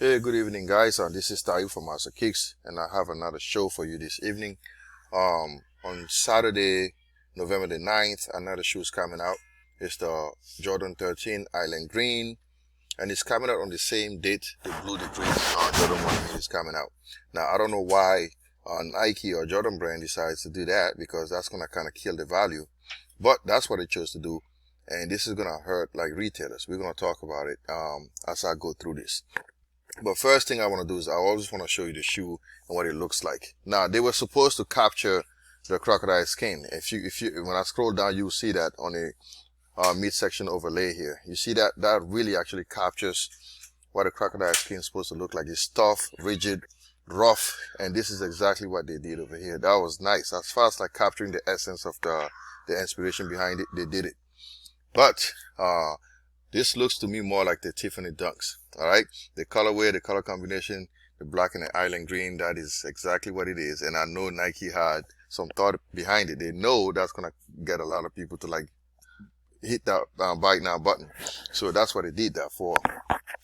Hey, good evening, guys. This is Tayu from Master Kicks, and I have another show for you this evening. On Saturday, November the 9th, another shoe is coming out. It's the Jordan 13 Island Green, and it's coming out on the same date. The blue, the green Jordan 1 is coming out. Now, I don't know why Nike or Jordan brand decides to do that, because that's going to kind of kill the value. But that's what they chose to do, and this is going to hurt like retailers. We're going to talk about it as I go through this. But first thing I want to do is I always want to show you the shoe and what it looks like. Now, they were supposed to capture the crocodile skin. When I scroll down, you'll see that on a midsection overlay here. You see that really actually captures what a crocodile skin is supposed to look like. It's tough, rigid, rough, and this is exactly what they did over here. That was nice. As far as like capturing the essence of the inspiration behind it, they did it. But this looks to me more like the Tiffany Dunks. All right, the colorway, the color combination, the black and the island green, that is exactly what it is. And I know Nike had some thought behind it. They know that's going to get a lot of people to like hit that buy now button. So that's what they did that for.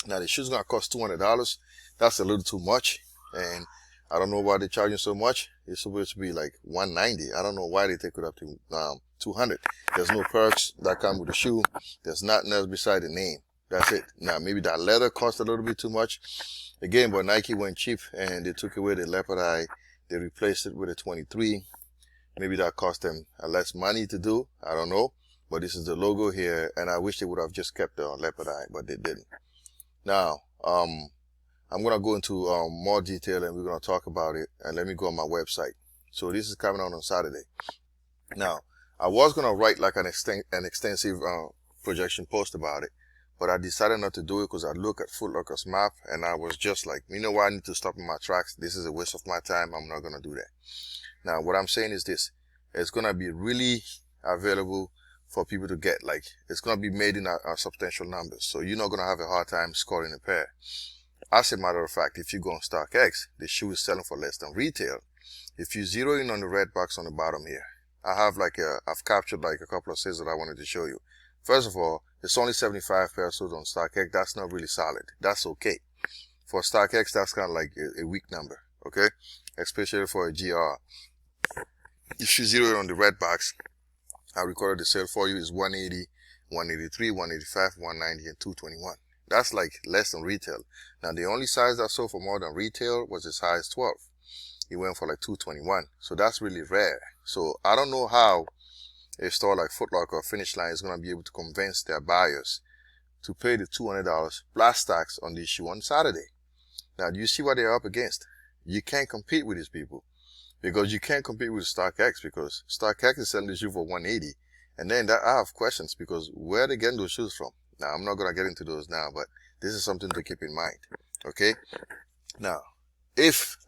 Now, the shoe's going to cost $200. That's a little too much. And I don't know why they're charging so much. It's supposed to be like $190. I don't know why they take it up to $200. There's no perks that come with the shoe. There's nothing else beside the name. That's it. Now, maybe that leather cost a little bit too much. Again, but Nike went cheap and they took away the leopard eye. They replaced it with a 23. Maybe that cost them less money to do. I don't know. But this is the logo here, and I wish they would have just kept the leopard eye, but they didn't. Now, I'm going to go into more detail and we're going to talk about it. And let me go on my website. So this is coming out on Saturday. Now, I was going to write like an extensive projection post about it, but I decided not to do it because I look at Footlocker's map and I was just like, you know what, I need to stop in my tracks. This is a waste of my time. I'm not going to do that. Now, what I'm saying is this. It's going to be really available for people to get. Like, it's going to be made in a substantial numbers. So you're not going to have a hard time scoring a pair. As a matter of fact, if you go on StockX, the shoe is selling for less than retail. If you zero in on the red box on the bottom here, I've captured like a couple of sales that I wanted to show you. First of all, it's only 75 pesos on StockX. That's not really solid. That's okay. For StockX, that's kind of like a weak number, okay? Especially for a GR. If you zero in on the red box, I recorded the sale for you is 180, 183, 185, 190, and 221. That's like less than retail. Now, the only size that sold for more than retail was the size 12. It went for like 221. So that's really rare. So I don't know how a store like Footlocker or Finish Line is going to be able to convince their buyers to pay the $200 plus tax on this shoe on Saturday. Now, do you see what they're up against? You can't compete with these people because you can't compete with StockX because StockX is selling the shoe for 180. And then I have questions because where are they getting those shoes from? Now, I'm not going to get into those now, but this is something to keep in mind. Okay? Now,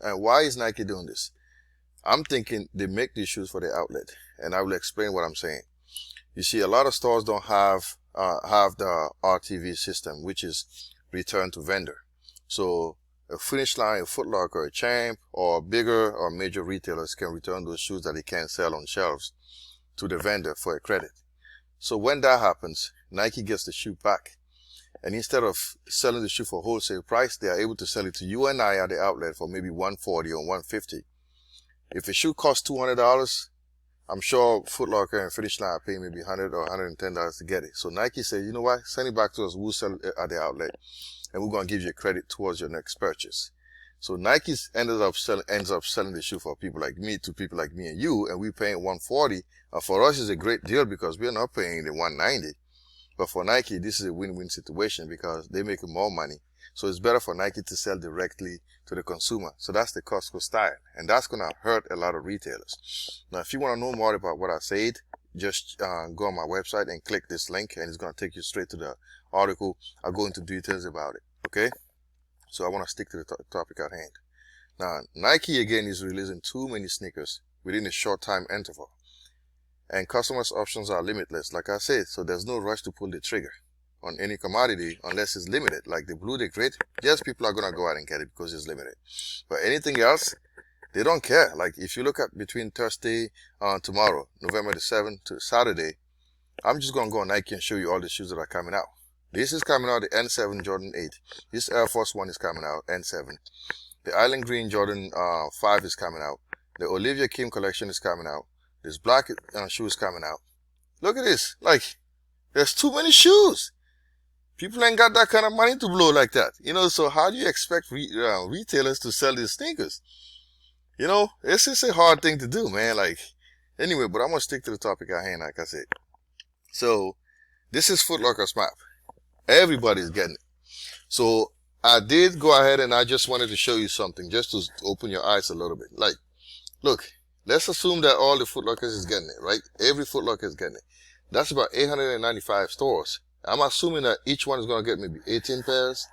why is Nike doing this? I'm thinking they make these shoes for the outlet, and I will explain what I'm saying. You see, a lot of stores don't have the RTV system, which is return to vendor. So a Finish Line, a Footlocker, a Champ, or bigger or major retailers can return those shoes that they can't sell on shelves to the vendor for a credit. So when that happens, Nike gets the shoe back. And instead of selling the shoe for wholesale price, they are able to sell it to you and I at the outlet for maybe $140 or $150. If a shoe costs $200, I'm sure Footlocker and Finish Line are paying maybe $100 or $110 to get it. So Nike said, you know what, send it back to us. We'll sell it at the outlet, and we're going to give you a credit towards your next purchase. So Nike ends up selling the shoe for people like me, to people like me and you, and we're paying $140. For us, it's a great deal because we're not paying the $190. But for Nike, this is a win-win situation because they make more money. So it's better for Nike to sell directly to the consumer. So that's the Costco style. And that's going to hurt a lot of retailers. Now, if you want to know more about what I said, just go on my website and click this link, and it's going to take you straight to the article. I'll go into details about it. Okay? So I want to stick to the topic at hand. Now, Nike, again, is releasing too many sneakers within a short time interval. And customers' options are limitless, like I said, so there's no rush to pull the trigger on any commodity unless it's limited. Like the blue, the great, yes, people are going to go out and get it because it's limited. But anything else, they don't care. Like if you look at between Thursday tomorrow, November the 7th to Saturday, I'm just going to go on Nike and show you all the shoes that are coming out. This is coming out, the N7 Jordan 8. This Air Force One is coming out, N7. The Island Green Jordan 5 is coming out. The Olivia Kim collection is coming out. This black shoe is coming out. Look at this. Like, there's too many shoes. People ain't got that kind of money to blow like that. You know, so how do you expect retailers to sell these sneakers? You know, it's just a hard thing to do, man. Like, anyway, but I'm going to stick to the topic at hand, like I said. So, this is Footlocker's map. Everybody's getting it. So, I did go ahead and I just wanted to show you something just to open your eyes a little bit. Like, look, let's assume that all the Footlockers is getting it, right? Every Footlocker is getting it. That's about 895 stores. I'm assuming that each one is going to get maybe 18 pairs.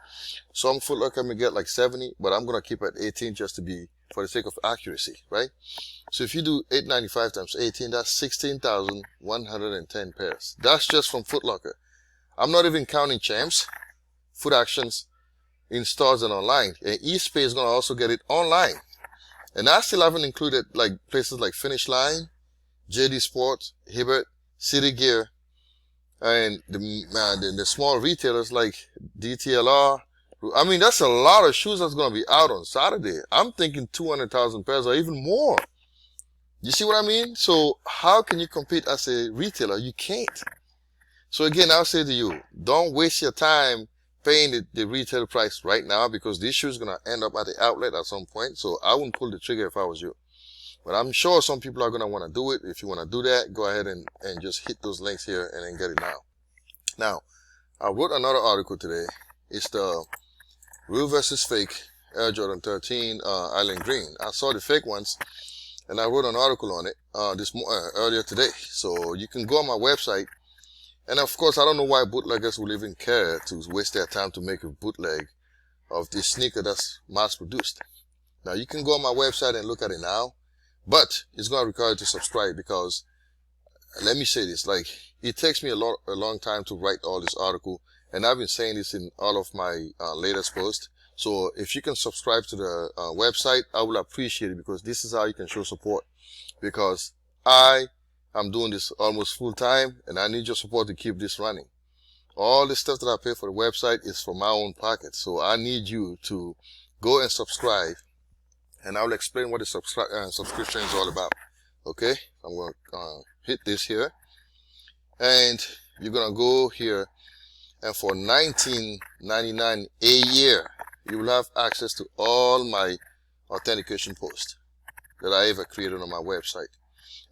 Some Footlocker may get like 70, but I'm going to keep it at 18 just to be, for the sake of accuracy, right? So if you do 895 times 18, that's 16,110 pairs. That's just from Footlocker. I'm not even counting Champs, Foot Actions, in stores and online. And eSpay is going to also get it online. And I still haven't included like places like Finish Line, JD Sports, Hibbert, City Gear, and the small retailers like DTLR. I mean, that's a lot of shoes that's going to be out on Saturday. I'm thinking 200,000 pairs or even more. You see what I mean? So how can you compete as a retailer? You can't. So again, I'll say to you, don't waste your time paying the retail price right now, because this shoe is going to end up at the outlet at some point. So I wouldn't pull the trigger if I was you. But I'm sure some people are going to want to do it. If you want to do that, go ahead and just hit those links here and then get it now. Now, I wrote another article today. It's the real versus fake Air Jordan 13 Island Green. I saw the fake ones and I wrote an article on it earlier today. So you can go on my website. And of course, I don't know why bootleggers will even care to waste their time to make a bootleg of this sneaker that's mass produced. Now, you can go on my website and look at it now. But it's going to require you to subscribe, because let me say this, like, it takes me a long time to write all this article, and I've been saying this in all of my latest posts. So if you can subscribe to the website, I will appreciate it, because this is how you can show support, because I'm doing this almost full time and I need your support to keep this running. All the stuff that I pay for the website is from my own pocket. So I need you to go and subscribe. And I will explain what the subscription is all about. Okay, I'm going to hit this here, and you're going to go here, and for $19.99 a year, you will have access to all my authentication posts that I ever created on my website.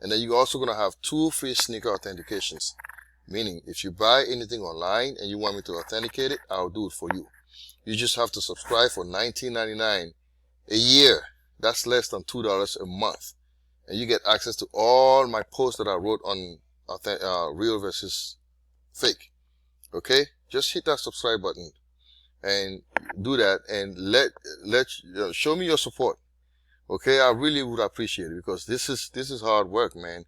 And then you're also going to have 2 free sneaker authentications, meaning if you buy anything online and you want me to authenticate it, I'll do it for you. You just have to subscribe for $19.99 a year. That's less than $2 a month. And you get access to all my posts that I wrote on real versus fake. Okay? Just hit that subscribe button and do that, and show me your support. Okay? I really would appreciate it, because this is hard work, man.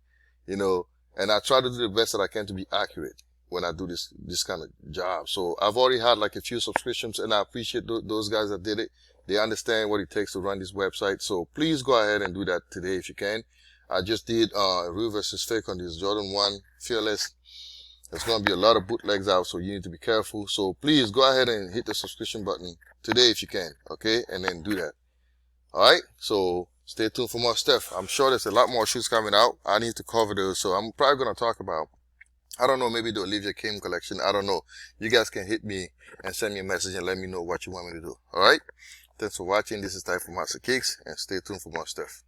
You know, and I try to do the best that I can to be accurate when I do this kind of job. So I've already had like a few subscriptions, and I appreciate those guys that did it. They understand what it takes to run this website. So please go ahead and do that today if you can. I just did real versus fake on this Jordan 1 Fearless. There's going to be a lot of bootlegs out, so you need to be careful. So please go ahead and hit the subscription button today if you can. Okay? And then do that. Alright? So stay tuned for more stuff. I'm sure there's a lot more shoes coming out. I need to cover those. So I'm probably going to talk about, I don't know, maybe the Olivia Kim collection. I don't know. You guys can hit me and send me a message and let me know what you want me to do. Alright? Thanks for watching. This is Ty from XIII Island, and stay tuned for more stuff.